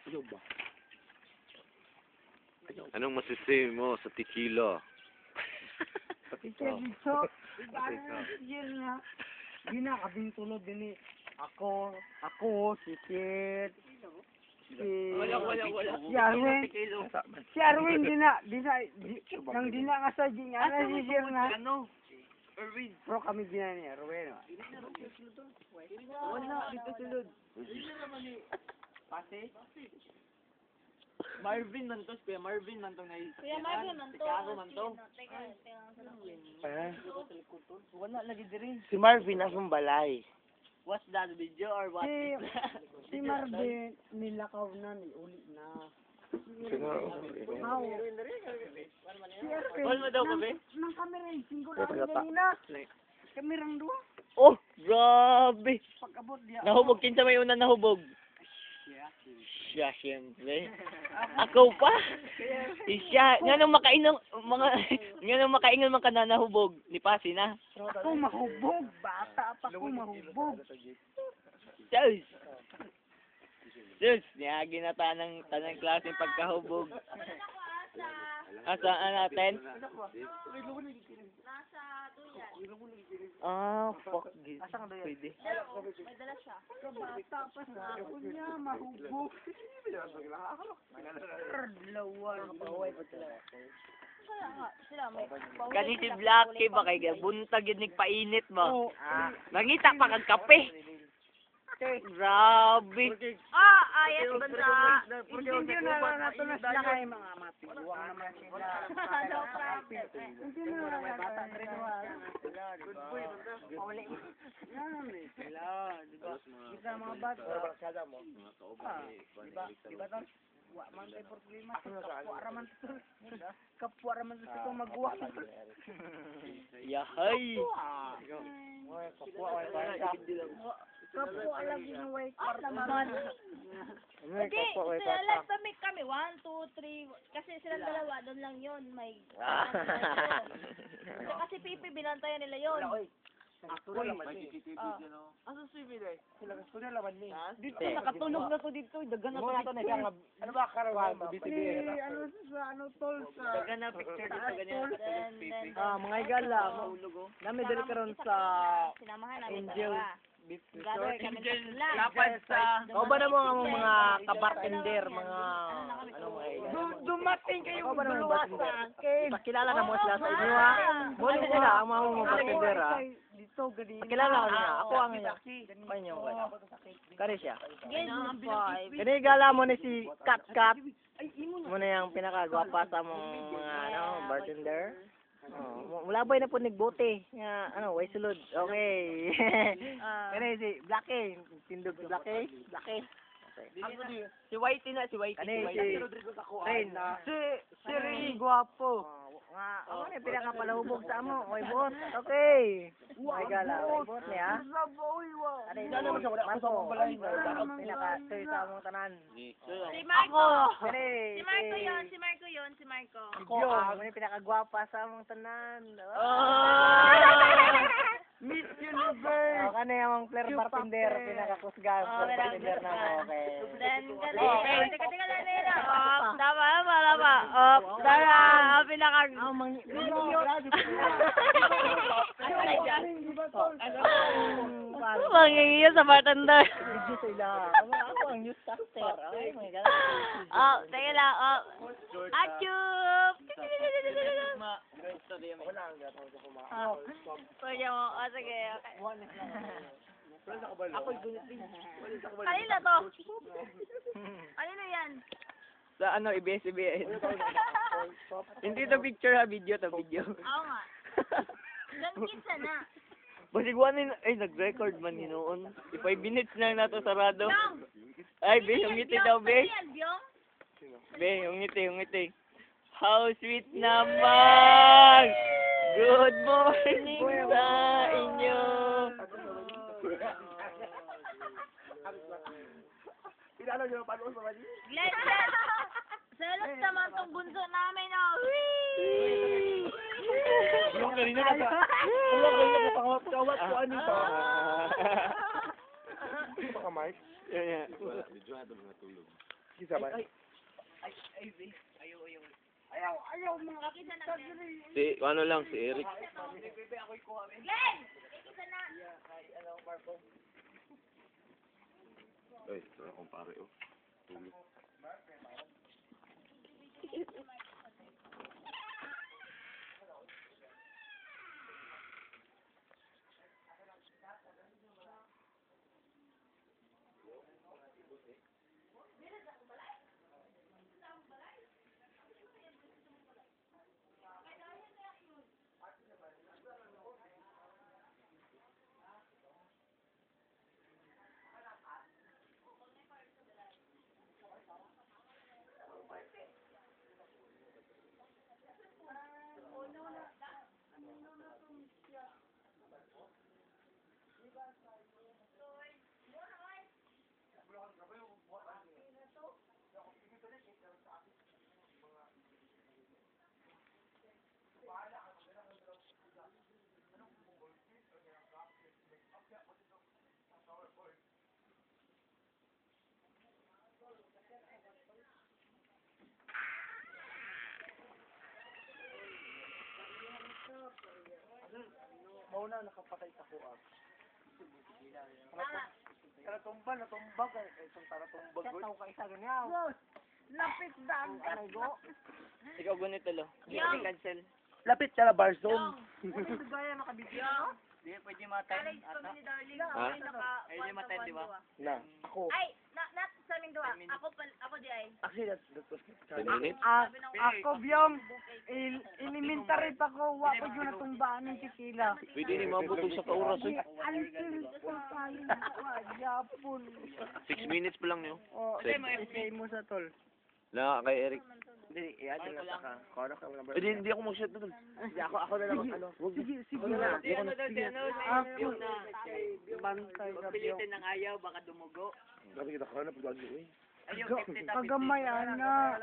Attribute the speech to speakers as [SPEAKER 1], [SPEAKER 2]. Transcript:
[SPEAKER 1] Ayaw ba?
[SPEAKER 2] Anong masisay mo sa tequila?
[SPEAKER 3] Teacher dito. Teacher na. Di na kabing tulog din eh. Ako, si Kit.
[SPEAKER 1] Wala.
[SPEAKER 3] Si Arwin. Si Arwin nang di na nga sa di nga na si Sir na.
[SPEAKER 1] Ano? Erwin.
[SPEAKER 3] Pero kami di na ni Arwin.
[SPEAKER 1] Wala, dito sulod. Pase? Marvin man to, Kuya Marvin man to na
[SPEAKER 4] Kuya Marvin man to.
[SPEAKER 1] Chicago man to.
[SPEAKER 3] Wala lagi din.
[SPEAKER 5] Si Marvin asong balay.
[SPEAKER 1] What's that video or what?
[SPEAKER 3] Si Marvin nilakaw na ni uli na.
[SPEAKER 5] Siguro.
[SPEAKER 3] Si Arvin.
[SPEAKER 1] Wala mo daw ka, be?
[SPEAKER 3] Nang kamera yung singular kanina. Kamerang duwa.
[SPEAKER 1] Oh, grabe.
[SPEAKER 3] Pag-abot diya.
[SPEAKER 1] Nahubog, kinsa may una nahubog? Siya, siyempre. Ako pa? Siya, nga nung makainong, nga nung makaingon man ka na nahubog, ni Pasi na.
[SPEAKER 3] Ako mahubog. Bata pa ko mahubog.
[SPEAKER 1] Sus! Sus, niyagi na tanang klaseng pagkahubog. Asaan natin?
[SPEAKER 4] Nasa duyan.
[SPEAKER 1] Ah, fuck.
[SPEAKER 3] Asang ba yun?
[SPEAKER 1] Pwede.
[SPEAKER 4] May dala siya.
[SPEAKER 3] Bata pa sa ako niya mahubog. Lawan.
[SPEAKER 4] Sila may
[SPEAKER 1] Kasi si Blacky ba kay buntag yun nagpainit mo?
[SPEAKER 3] Oh.
[SPEAKER 1] Nangita pa kag kape. Grabe.
[SPEAKER 4] ayat bansa.
[SPEAKER 3] Hindi na natulas na kayo mga matiwang naman sila. Hindi na may bata na rin good boy. Pauli. Yan eh. Sila. Diba? Kita mga bata. Diba tol? Wa man tayo problema. Kapwa raman ito. Kapwa raman ito kung magawa.
[SPEAKER 1] Yahay.
[SPEAKER 3] Kapwa lagi ng white card naman.
[SPEAKER 4] Hindi, sila kami. 1, 2, 3. Kasi silang dalawa, doon lang yun. May... Kasi Pipi, binantayan nila yun.
[SPEAKER 3] Ako naman eh.
[SPEAKER 1] Asa si Bilay?
[SPEAKER 3] Sila gusto na laman ni.
[SPEAKER 1] Dito nakatunog na to dito. Dagan na to dito na siya.
[SPEAKER 3] Ano ba karawan? Ano tol sa...
[SPEAKER 1] Dagan na picture dito ganyan.
[SPEAKER 3] Mga igala. Nami dali karon sa
[SPEAKER 4] Sinamahan namin
[SPEAKER 3] Angel
[SPEAKER 4] dalawa.
[SPEAKER 3] Beef
[SPEAKER 4] Gather
[SPEAKER 3] Resort.
[SPEAKER 4] kami sila.
[SPEAKER 1] Lapad sa...
[SPEAKER 5] O ba naman ang mga kabartender, mga ano mga
[SPEAKER 3] Dumating kayo
[SPEAKER 5] ba naman
[SPEAKER 3] dalawa
[SPEAKER 5] bartender?
[SPEAKER 3] sa akin.
[SPEAKER 5] Pakilala na mo sila sa inyo ha. Muli sila ang mga bartender ha.
[SPEAKER 3] Dito, gani.
[SPEAKER 5] Pakilala ko niya. Ako ang kanyang wala. Kari siya.
[SPEAKER 4] Game 5.
[SPEAKER 5] Kani gala mo ni si Kat Kat. Muna yung pinakagwapa sa mga bartender. Oh, mulabay na po nagbote. Nga way sulod. Okay. Kani si Blacky, tindog si Blacky.
[SPEAKER 1] Si Whitey na, si Whitey.
[SPEAKER 5] Kani si Rain.
[SPEAKER 3] Si Ray, guwapo.
[SPEAKER 5] Nga, ako na pinakapalahubog sa amo. Okay, boss. Okay. Okay, gala. Okay, boss niya. Ano yung Marco? Pinaka-sir sa among tanan.
[SPEAKER 4] Si Marco.
[SPEAKER 5] Kani,
[SPEAKER 4] Si Marco yun.
[SPEAKER 5] Ako, ako yung pinakagwapa sa among tanan.
[SPEAKER 3] Miss Universe.
[SPEAKER 5] Kani among player bartender, pinakakusgan sa bartender na mo. Okay.
[SPEAKER 4] Then, galing. Teka lang nila. Tama. Tara. Pinaka... Mangingiyo sa bartender.
[SPEAKER 5] Video sila. Ako ang newscaster. Okay, my God.
[SPEAKER 4] Teka lang. Achup! Pwede mo. Sige. Kanina to. Kanina yan.
[SPEAKER 1] Sa ano, ABS-CBN. Hindi to picture ha, video to video.
[SPEAKER 4] Oo nga. Ganyan na.
[SPEAKER 1] Basig one ay nag-record man hinoon. 5 minutes na nato sarado. Ay, be, yung ngiti daw, be. Be, yung ngiti. How sweet naman! Good morning sa inyo!
[SPEAKER 4] Glenn! Salos naman tong bunso namin, oh! Whee!
[SPEAKER 5] Yung kanina na kawat ko ano ito. Baka Mike?
[SPEAKER 1] Yan, yan.
[SPEAKER 3] Isa ba? Ayaw, mga
[SPEAKER 2] Si, ano lang, si Eric.
[SPEAKER 4] Glenn! Isa na.
[SPEAKER 2] Ay, ito na kumpare, oh. Tulog.
[SPEAKER 3] Mauna, nakapatay sa kuha. Taratumba, natumbag. Itong taratumba. Tataw ka isa ganyan. Lapit daan. Go.
[SPEAKER 1] Ikaw ganito lo.
[SPEAKER 4] Yung.
[SPEAKER 1] Cancel.
[SPEAKER 3] Lapit ka na bar zone.
[SPEAKER 5] Gaya makabigyan, no?
[SPEAKER 1] Hindi, pwede matayin.
[SPEAKER 4] College kami ni Darling.
[SPEAKER 2] Ha?
[SPEAKER 4] Ay, naka
[SPEAKER 1] Ay, di matayin, di ba?
[SPEAKER 3] Na, ako.
[SPEAKER 4] Ay, not sa aming duwa. Ako di ay.
[SPEAKER 3] Actually, that was
[SPEAKER 2] 10 minutes?
[SPEAKER 3] Ako, Byong, elementary pa ko, wako yun natumbaan ng tequila.
[SPEAKER 2] Pwede ni mabutog sa kauras, eh.
[SPEAKER 3] Until sa kain, yapon.
[SPEAKER 2] 6 minutes pa lang yun.
[SPEAKER 3] O,
[SPEAKER 2] Sige.
[SPEAKER 3] isay mo sa tol.
[SPEAKER 2] La, kay Eric.
[SPEAKER 3] Hindi, i-add lang ka. Kora ka number.
[SPEAKER 2] Hindi ako mag-shot na doon.
[SPEAKER 3] Hindi, ako na lang, ano. Sige, sige na. Ako, bantay ka, Byong.
[SPEAKER 1] ng ayaw, baka dumugo.
[SPEAKER 3] Grabe kita ka na, pagdaan mo, eh.
[SPEAKER 1] Ayun,
[SPEAKER 3] Pagamayan na.